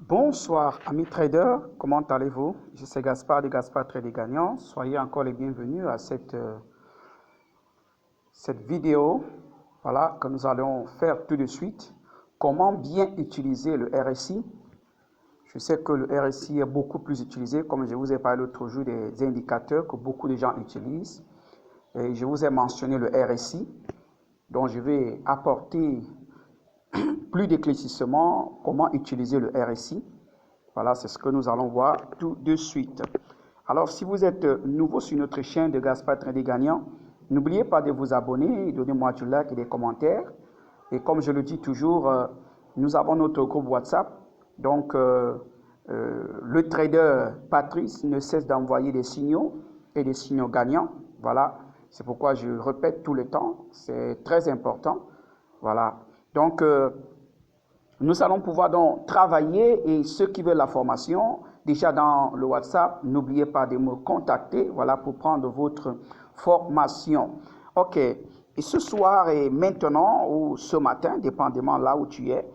Bonsoir amis traders, comment allez-vous? Je suis Gaspard de Gaspard Trading Gagnant. Soyez encore les bienvenus à cette vidéo que nous allons faire tout de suite. Comment bien utiliser le RSI? Je sais que le RSI est beaucoup plus utilisé, comme je vous ai parlé l'autre jour, des indicateurs que beaucoup de gens utilisent. Et je vous ai mentionné le RSI, dont je vais apporter plus d'éclaircissement comment utiliser le RSI. Voilà, c'est ce que nous allons voir tout de suite. Alors, si vous êtes nouveau sur notre chaîne de Gaspard Trading Gagnant, n'oubliez pas de vous abonner, donnez-moi du like et des commentaires. Et comme je le dis toujours, nous avons notre groupe WhatsApp. Donc, le trader Patrice ne cesse d'envoyer des signaux et des signaux gagnants. Voilà, c'est pourquoi je répète tout le temps, c'est très important. Voilà, donc nous allons pouvoir donc travailler, et ceux qui veulent la formation, déjà dans le WhatsApp, n'oubliez pas de me contacter, voilà, pour prendre votre formation. Ok, et ce soir et maintenant, ou ce matin, dépendamment là où tu es,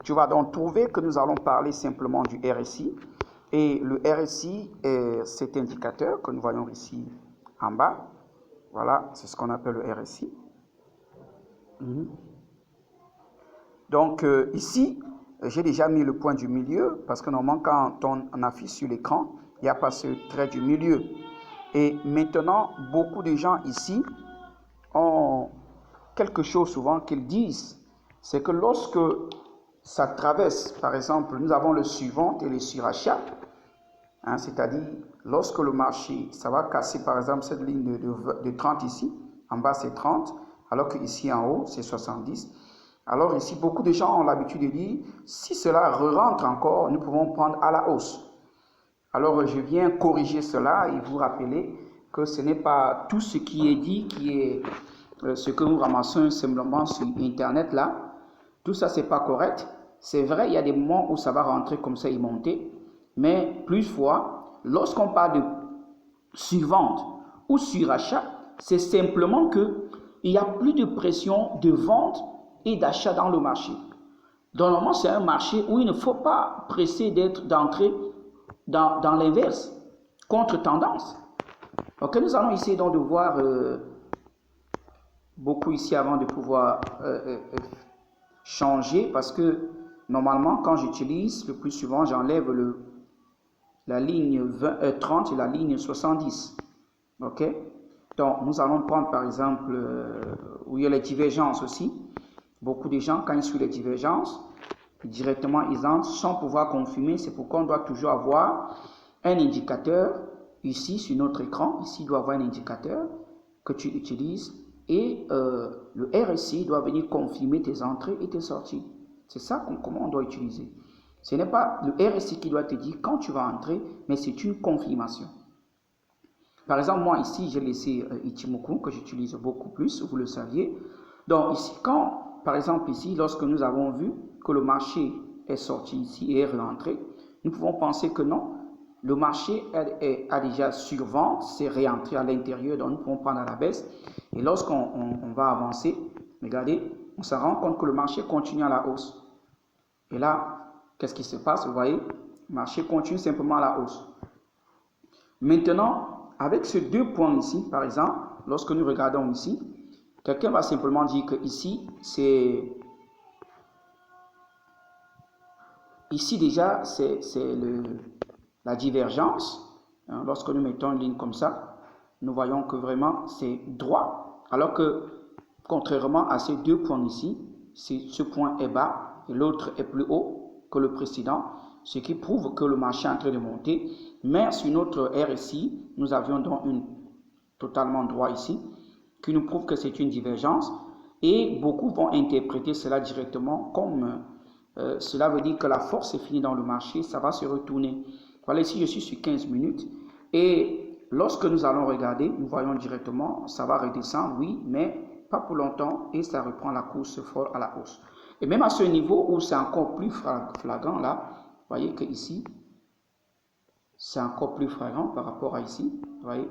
tu vas donc trouver que nous allons parler simplement du RSI. Et le RSI est cet indicateur que nous voyons ici en bas. Voilà, c'est ce qu'on appelle le RSI. Donc ici, j'ai déjà mis le point du milieu parce que normalement quand on affiche sur l'écran, il n'y a pas ce trait du milieu. Et maintenant, beaucoup de gens ici ont quelque chose souvent qu'ils disent, c'est que lorsque ça traverse, par exemple, nous avons le suivant et le surachat, c'est-à-dire lorsque le marché, ça va casser par exemple cette ligne de 30 ici, en bas c'est 30, alors que ici en haut c'est 70. Alors ici, beaucoup de gens ont l'habitude de dire, si cela re-rentre encore, nous pouvons prendre à la hausse. Alors je viens corriger cela et vous rappeler que ce n'est pas tout ce qui est dit qui est ce que nous ramassons simplement sur Internet là. Tout ça, c'est pas correct. C'est vrai, il y a des moments où ça va rentrer comme ça et monter. Mais plus fois, lorsqu'on parle de survente ou surachat, c'est simplement qu'il n'y a plus de pression de vente et d'achat dans le marché. Donc, normalement, c'est un marché où il ne faut pas presser d'entrer dans l'inverse, contre tendance. Donc, nous allons essayer donc de voir beaucoup ici avant de pouvoir changer, parce que normalement, quand j'utilise, le plus souvent, j'enlève la ligne 30 et la ligne 70. Ok? Donc, nous allons prendre par exemple où il y a les divergences aussi. Beaucoup de gens, quand ils suivent les divergences, directement ils entrent sans pouvoir confirmer. C'est pourquoi on doit toujours avoir un indicateur ici sur notre écran. Ici, il doit avoir un indicateur que tu utilises et le RSI doit venir confirmer tes entrées et tes sorties. C'est ça comment on doit utiliser. Ce n'est pas le RSI qui doit te dire quand tu vas entrer, mais c'est une confirmation. Par exemple, moi ici, j'ai laissé Ichimoku que j'utilise beaucoup plus, vous le saviez. Donc ici, par exemple ici, lorsque nous avons vu que le marché est sorti ici et est rentré, nous pouvons penser que non, le marché a déjà survente, c'est réentré à l'intérieur, donc nous pouvons prendre à la baisse. Et lorsqu'on va avancer, regardez, on se rend compte que le marché continue à la hausse. Et là, qu'est-ce qui se passe? Vous voyez, le marché continue simplement à la hausse. Maintenant, avec ces deux points ici, par exemple, lorsque nous regardons ici, quelqu'un va simplement dire que ici, déjà, c'est la divergence. Lorsque nous mettons une ligne comme ça, nous voyons que vraiment c'est droit. Alors que, contrairement à ces deux points ici, ce point est bas et l'autre est plus haut que le précédent, ce qui prouve que le marché est en train de monter. Mais sur notre RSI, nous avions donc une totalement droit ici, qui nous prouve que c'est une divergence. Et beaucoup vont interpréter cela directement comme cela veut dire que la force est finie dans le marché, ça va se retourner. Voilà, ici je suis sur 15 minutes. Et lorsque nous allons regarder, nous voyons directement, ça va redescendre, oui, mais pas pour longtemps, et ça reprend la course fort à la hausse. Et même à ce niveau où c'est encore plus flagrant là, vous voyez que ici, c'est encore plus flagrant par rapport à ici. Vous voyez,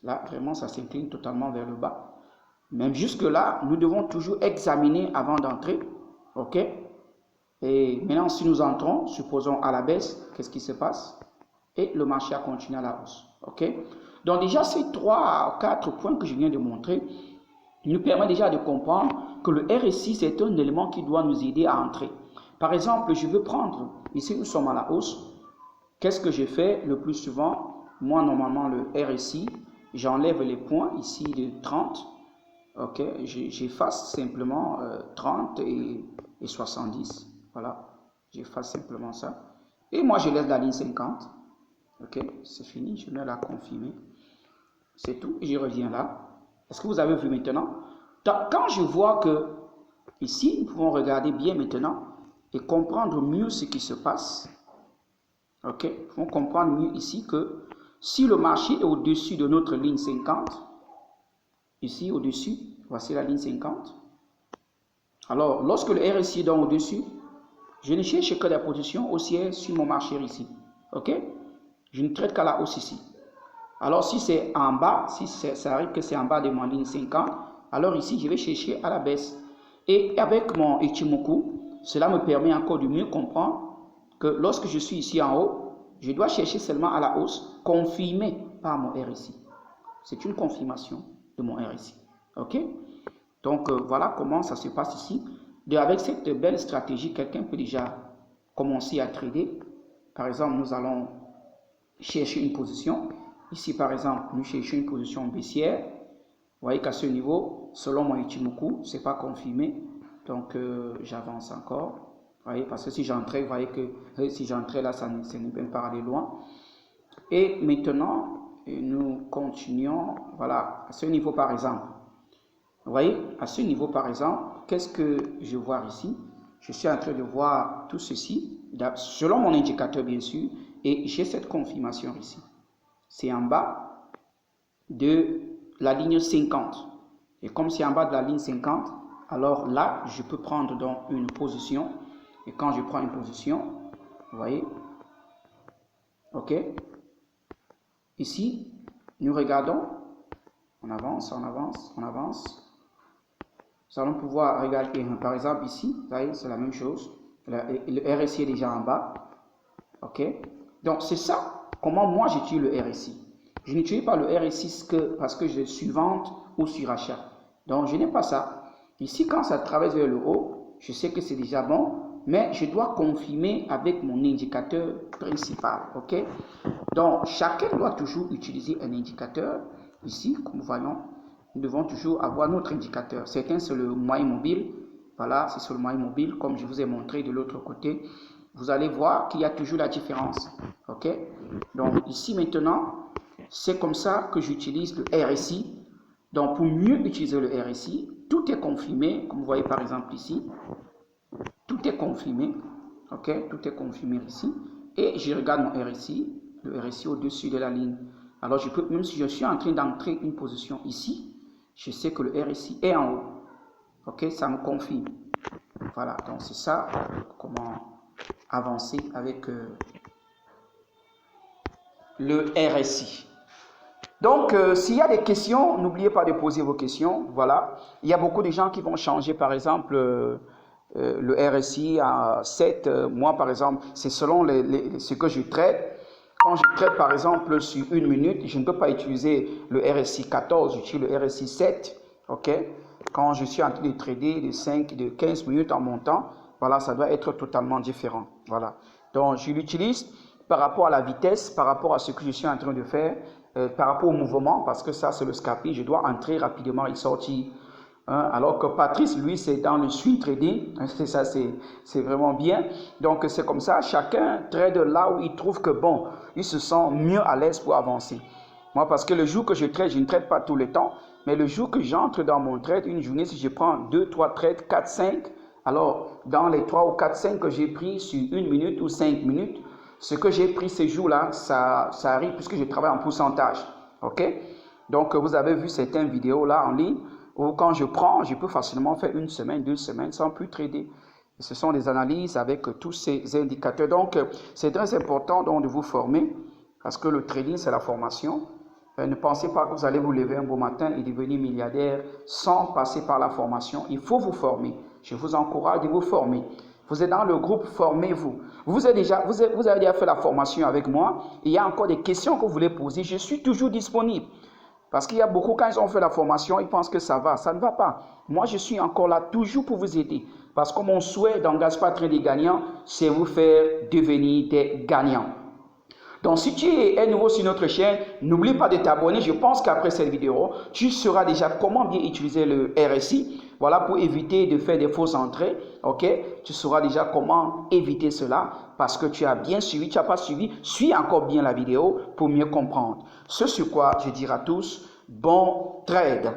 là, vraiment, ça s'incline totalement vers le bas. Même jusque là, nous devons toujours examiner avant d'entrer. OK? Et maintenant, si nous entrons, supposons à la baisse, qu'est-ce qui se passe? Et le marché a continué à la hausse. OK? Donc déjà, ces 3 ou 4 points que je viens de montrer nous permettent déjà de comprendre que le RSI, c'est un élément qui doit nous aider à entrer. Par exemple, je veux prendre, ici nous sommes à la hausse, qu'est-ce que je fais le plus souvent? Moi, normalement, le RSI, j'enlève les points ici de 30. OK? J'efface simplement 30 et 70. Voilà, j'efface simplement ça. Et moi, je laisse la ligne 50. OK, c'est fini, je mets la confirmer. C'est tout, et je reviens là. Est-ce que vous avez vu maintenant? Quand je vois que, ici, nous pouvons regarder bien maintenant et comprendre mieux ce qui se passe. OK, nous pouvons comprendre mieux ici que si le marché est au-dessus de notre ligne 50, ici au-dessus, voici la ligne 50. Alors, lorsque le RSI est donc au-dessus, je ne cherche que la position haussière sur mon marché ici. OK? Je ne traite qu'à la hausse ici. Alors, si c'est en bas, si ça arrive que c'est en bas de mon ligne 50, alors ici, je vais chercher à la baisse. Et avec mon Ichimoku, cela me permet encore de mieux comprendre que lorsque je suis ici en haut, je dois chercher seulement à la hausse, confirmée par mon RSI. C'est une confirmation de mon RSI. OK? Donc, voilà comment ça se passe ici. Avec cette belle stratégie, quelqu'un peut déjà commencer à trader. Par exemple, nous allons chercher une position. Ici, par exemple, nous cherchons une position baissière. Vous voyez qu'à ce niveau, selon mon Ichimoku, ce n'est pas confirmé. Donc, j'avance encore. Vous voyez, parce que si j'entrais, vous voyez que si j'entrais là, ça ne peut pas aller loin. Et maintenant, nous continuons. Voilà, à ce niveau, par exemple. Vous voyez, à ce niveau, par exemple, qu'est-ce que je vois ici? Je suis en train de voir tout ceci, selon mon indicateur, bien sûr, et j'ai cette confirmation ici. C'est en bas de la ligne 50. Et comme c'est en bas de la ligne 50, alors là, je peux prendre donc une position. Et quand je prends une position, vous voyez, OK? Ici, nous regardons, on avance, on avance, on avance. Nous allons pouvoir regarder, par exemple ici, vous voyez, c'est la même chose. Le RSI est déjà en bas. OK? Donc, c'est ça, comment moi j'utilise le RSI. Je n'utilise pas le RSI parce que je suis vente ou sur achat. Donc, je n'ai pas ça. Ici, quand ça traverse vers le haut, je sais que c'est déjà bon, mais je dois confirmer avec mon indicateur principal. OK? Donc, chacun doit toujours utiliser un indicateur. Ici, comme nous voyons, nous devons toujours avoir notre indicateur. Certains, c'est le moyen mobile. Voilà, c'est sur le moyen mobile, comme je vous ai montré de l'autre côté. Vous allez voir qu'il y a toujours la différence. OK? Donc, ici, maintenant, c'est comme ça que j'utilise le RSI. Donc, pour mieux utiliser le RSI, tout est confirmé, comme vous voyez par exemple ici. Tout est confirmé. OK? Tout est confirmé ici. Et je regarde mon RSI, le RSI au-dessus de la ligne. Alors, je peux, même si je suis en train d'entrer une position ici, je sais que le RSI est en haut. OK? Ça me confirme. Voilà. Donc, c'est ça, comment avancer avec le RSI. Donc, s'il y a des questions, n'oubliez pas de poser vos questions. Voilà. Il y a beaucoup de gens qui vont changer, par exemple, le RSI à 7. Moi, par exemple, c'est selon ce que je traite. Quand je traite, par exemple, sur 1 minute, je ne peux pas utiliser le RSI 14, j'utilise le RSI 7. OK? Quand je suis en train de trader de 5, de 15 minutes en montant, voilà, ça doit être totalement différent. Voilà. Donc, je l'utilise par rapport à la vitesse, par rapport à ce que je suis en train de faire, par rapport au mouvement, parce que ça, c'est le scalping. Je dois entrer rapidement et sortir. Hein, alors que Patrice, lui, c'est dans le swing trading. Ça, c'est vraiment bien. Donc, c'est comme ça. Chacun trade là où il trouve que, bon, il se sent mieux à l'aise pour avancer. Moi, parce que le jour que je trade, je ne trade pas tout le temps. Mais le jour que j'entre dans mon trade, une journée, si je prends 2, 3 trades, 4, 5, alors, dans les 3 ou 4, 5 que j'ai pris sur 1 minute ou 5 minutes, ce que j'ai pris ces jours-là, ça arrive puisque je travaille en pourcentage. OK? Donc, vous avez vu certaines vidéos là en ligne où quand je prends, je peux facilement faire 1 semaine, 2 semaines sans plus trader. Et ce sont des analyses avec tous ces indicateurs. Donc, c'est très important donc, de vous former parce que le trading, c'est la formation. Ne pensez pas que vous allez vous lever un beau matin et devenir milliardaire sans passer par la formation. Il faut vous former. Je vous encourage de vous former. Vous êtes dans le groupe, formez-vous. Vous avez déjà fait la formation avec moi. Il y a encore des questions que vous voulez poser. Je suis toujours disponible. Parce qu'il y a beaucoup, quand ils ont fait la formation, ils pensent que ça va. Ça ne va pas. Moi, je suis encore là, toujours pour vous aider. Parce que mon souhait dans Gaspard Train des Gagnants, c'est vous faire devenir des gagnants. Donc, si tu es nouveau sur notre chaîne, n'oublie pas de t'abonner. Je pense qu'après cette vidéo, tu sauras déjà comment bien utiliser le RSI. Voilà, pour éviter de faire des fausses entrées. Ok? Tu sauras déjà comment éviter cela parce que tu as bien suivi. Tu n'as pas suivi, suis encore bien la vidéo pour mieux comprendre. Ce sur quoi je dirai à tous, bon trade.